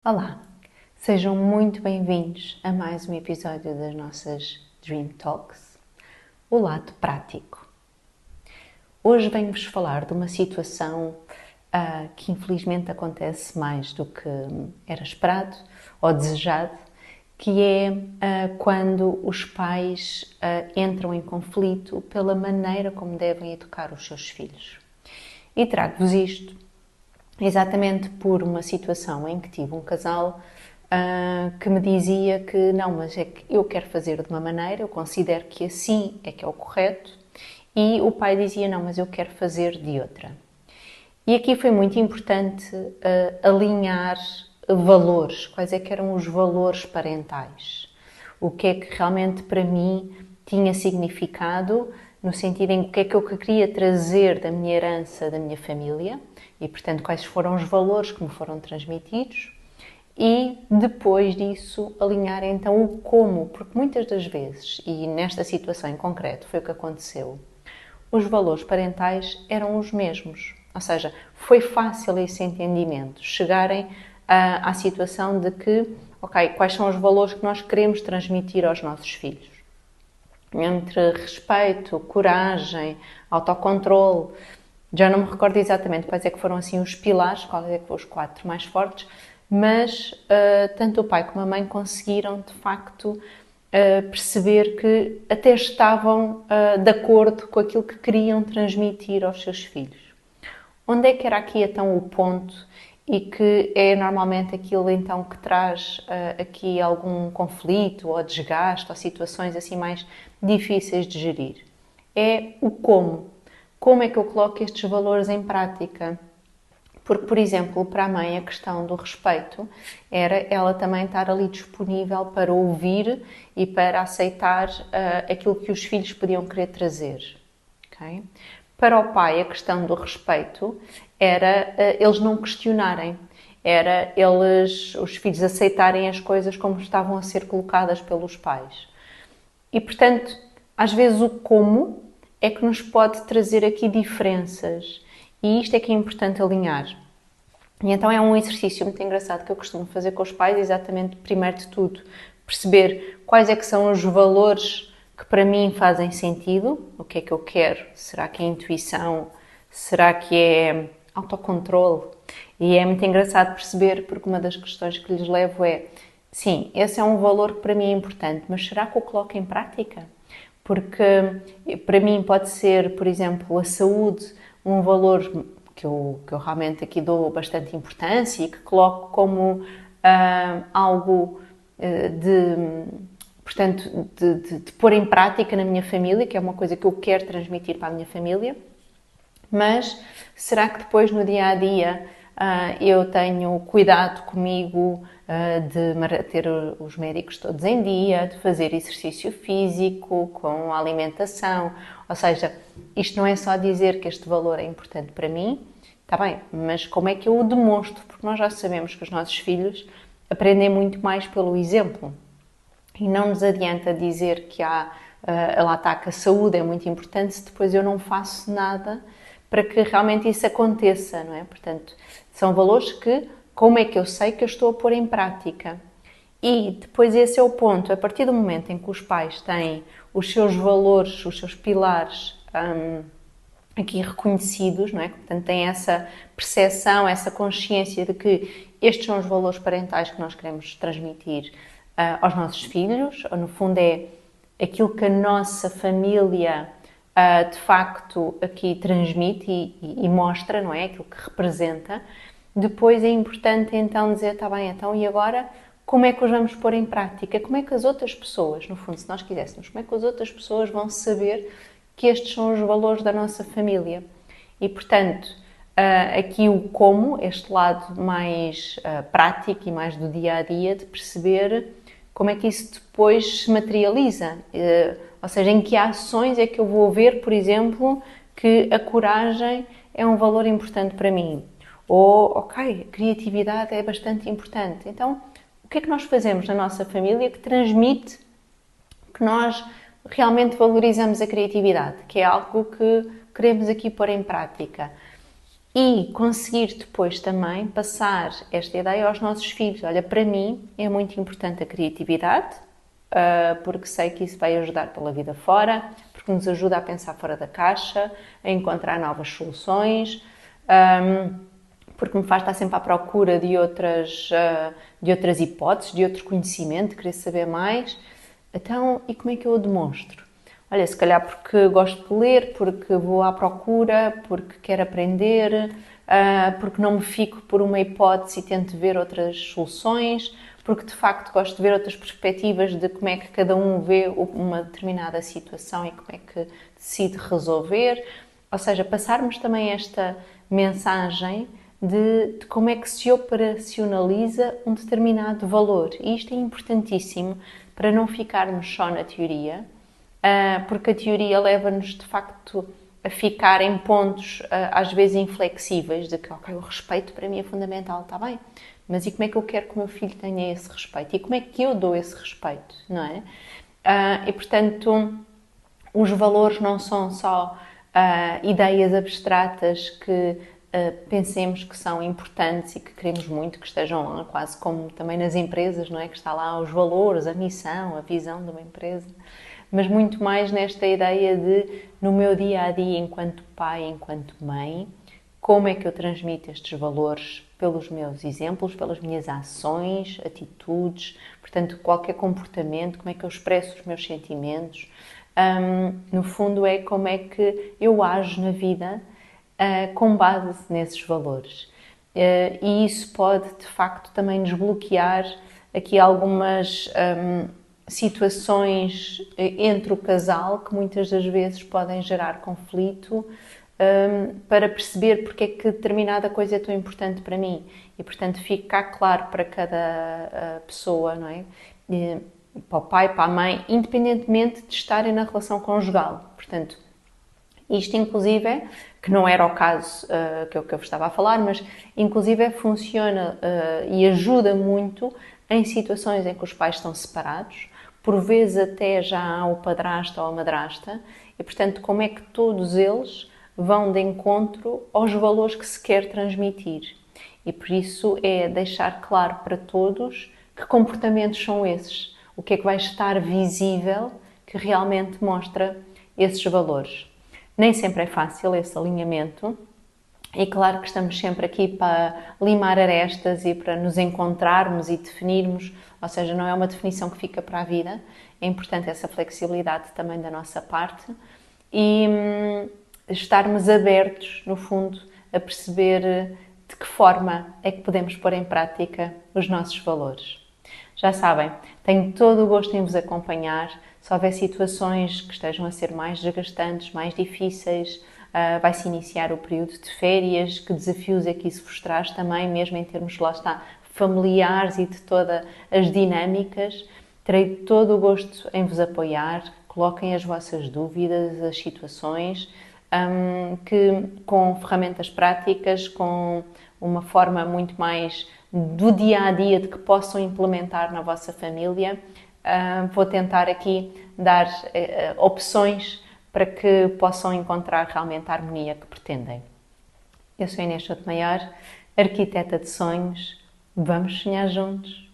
Olá, sejam muito bem-vindos a mais um episódio das nossas Dream Talks, o lado prático. Hoje venho-vos falar de uma situação que infelizmente acontece mais do que era esperado ou desejado, que é quando os pais entram em conflito pela maneira como devem educar os seus filhos. E trago-vos isto exatamente por uma situação em que tive um casal que me dizia que não, mas é que eu quero fazer de uma maneira, eu considero que assim é que é o correto, e o pai dizia não, mas eu quero fazer de outra. E aqui foi muito importante alinhar valores, quais é que eram os valores parentais, o que é que realmente para mim tinha significado, no sentido em que é que eu queria trazer da minha herança, da minha família, e portanto quais foram os valores que me foram transmitidos, e depois disso alinhar então o como, porque muitas das vezes, e nesta situação em concreto foi o que aconteceu, os valores parentais eram os mesmos, ou seja, foi fácil esse entendimento, chegarem à situação de que, ok, quais são os valores que nós queremos transmitir aos nossos filhos? Entre respeito, coragem, autocontrole. Já não me recordo exatamente quais é que foram assim os pilares, quais é que foram os 4 mais fortes, mas tanto o pai como a mãe conseguiram de facto perceber que até estavam de acordo com aquilo que queriam transmitir aos seus filhos. Onde é que era aqui então o ponto e que é normalmente aquilo então que traz aqui algum conflito ou desgaste ou situações assim mais difíceis de gerir? É o como. Como é que eu coloco estes valores em prática? Porque, por exemplo, para a mãe a questão do respeito era ela também estar ali disponível para ouvir e para aceitar aquilo que os filhos podiam querer trazer. Okay? Para o pai a questão do respeito era eles não questionarem, era os filhos aceitarem as coisas como estavam a ser colocadas pelos pais. E, portanto, às vezes o como é que nos pode trazer aqui diferenças. E isto é que é importante alinhar. E então é um exercício muito engraçado que eu costumo fazer com os pais, exatamente, primeiro de tudo, perceber quais é que são os valores que para mim fazem sentido, o que é que eu quero, será que é intuição, será que é autocontrole? E é muito engraçado perceber, porque uma das questões que lhes levo é, sim, esse é um valor que para mim é importante, mas será que eu coloco em prática? Porque para mim pode ser, por exemplo, a saúde, um valor que eu realmente aqui dou bastante importância e que coloco como algo portanto, de pôr em prática na minha família, que é uma coisa que eu quero transmitir para a minha família. Mas será que depois no dia a dia eu tenho cuidado comigo de ter os médicos todos em dia, de fazer exercício físico, com a alimentação? Ou seja, isto não é só dizer que este valor é importante para mim, está bem, mas como é que eu o demonstro? Porque nós já sabemos que os nossos filhos aprendem muito mais pelo exemplo. E não nos adianta dizer que lá está, que a saúde é muito importante se depois eu não faço nada para que realmente isso aconteça, não é? Portanto, são valores que, como é que eu sei que eu estou a pôr em prática? E depois esse é o ponto, a partir do momento em que os pais têm os seus valores, os seus pilares aqui reconhecidos, não é? Portanto, têm essa percepção, essa consciência de que estes são os valores parentais que nós queremos transmitir aos nossos filhos, ou no fundo é aquilo que a nossa família de facto aqui transmite e mostra, não é? Aquilo que representa. Depois é importante então dizer, está bem, então e agora como é que os vamos pôr em prática? Como é que as outras pessoas, no fundo, se nós quiséssemos, como é que as outras pessoas vão saber que estes são os valores da nossa família? E portanto, aqui o como, este lado mais prático e mais do dia a dia, de perceber como é que isso depois se materializa. Ou seja, em que ações é que eu vou ver, por exemplo, que a coragem é um valor importante para mim. Ou, ok, a criatividade é bastante importante. Então, o que é que nós fazemos na nossa família que transmite que nós realmente valorizamos a criatividade, que é algo que queremos aqui pôr em prática? e conseguir depois também passar esta ideia aos nossos filhos. Olha, para mim é muito importante a criatividade, porque sei que isso vai ajudar pela vida fora, porque nos ajuda a pensar fora da caixa, a encontrar novas soluções, porque me faz estar sempre à procura de outras hipóteses, de outro conhecimento, de querer saber mais. Então, e como é que eu o demonstro? Olha, se calhar porque gosto de ler, porque vou à procura, porque quero aprender, porque não me fico por uma hipótese e tento ver outras soluções, porque de facto gosto de ver outras perspectivas de como é que cada um vê uma determinada situação e como é que decide resolver. Ou seja, passarmos também esta mensagem de como é que se operacionaliza um determinado valor. E isto é importantíssimo para não ficarmos só na teoria, porque a teoria leva-nos de facto a ficar em pontos às vezes inflexíveis, de que ok, o respeito para mim é fundamental, está bem, mas e como é que eu quero que o meu filho tenha esse respeito? E como é que eu dou esse respeito, não é? E portanto, os valores não são só ideias abstratas que pensemos que são importantes e que queremos muito que estejam lá, quase como também nas empresas, não é? Que está lá os valores, a missão, a visão de uma empresa, mas muito mais nesta ideia de, no meu dia-a-dia, enquanto pai, enquanto mãe, como é que eu transmito estes valores pelos meus exemplos, pelas minhas ações, atitudes, portanto, qualquer comportamento, como é que eu expresso os meus sentimentos. No fundo, é como é que eu ajo na vida com base nesses valores. E isso pode, de facto, também desbloquear aqui algumas situações entre o casal que muitas das vezes podem gerar conflito, para perceber porque é que determinada coisa é tão importante para mim. E, portanto, ficar claro para cada pessoa, não é? Para o pai, para a mãe, independentemente de estarem na relação conjugal. Portanto, isto inclusive, que não era o caso que eu vos estava a falar, mas inclusive funciona e ajuda muito em situações em que os pais estão separados, por vezes até já há o padrasto ou a madrasta, e portanto como é que todos eles vão de encontro aos valores que se quer transmitir. E por isso é deixar claro para todos que comportamentos são esses, o que é que vai estar visível que realmente mostra esses valores. Nem sempre é fácil esse alinhamento e claro que estamos sempre aqui para limar arestas e para nos encontrarmos e definirmos, ou seja, não é uma definição que fica para a vida, é importante essa flexibilidade também da nossa parte e estarmos abertos, no fundo, a perceber de que forma é que podemos pôr em prática os nossos valores. Já sabem, tenho todo o gosto em vos acompanhar. Se houver situações que estejam a ser mais desgastantes, mais difíceis, vai-se iniciar o período de férias, que desafios é que isso vos traz também, mesmo em termos, lá está, familiares e de todas as dinâmicas. Terei todo o gosto em vos apoiar, coloquem as vossas dúvidas, as situações, que com ferramentas práticas, com uma forma muito mais do dia-a-dia de que possam implementar na vossa família, vou tentar aqui dar opções para que possam encontrar realmente a harmonia que pretendem. Eu sou Inês Sotomayor, arquiteta de sonhos. Vamos sonhar juntos!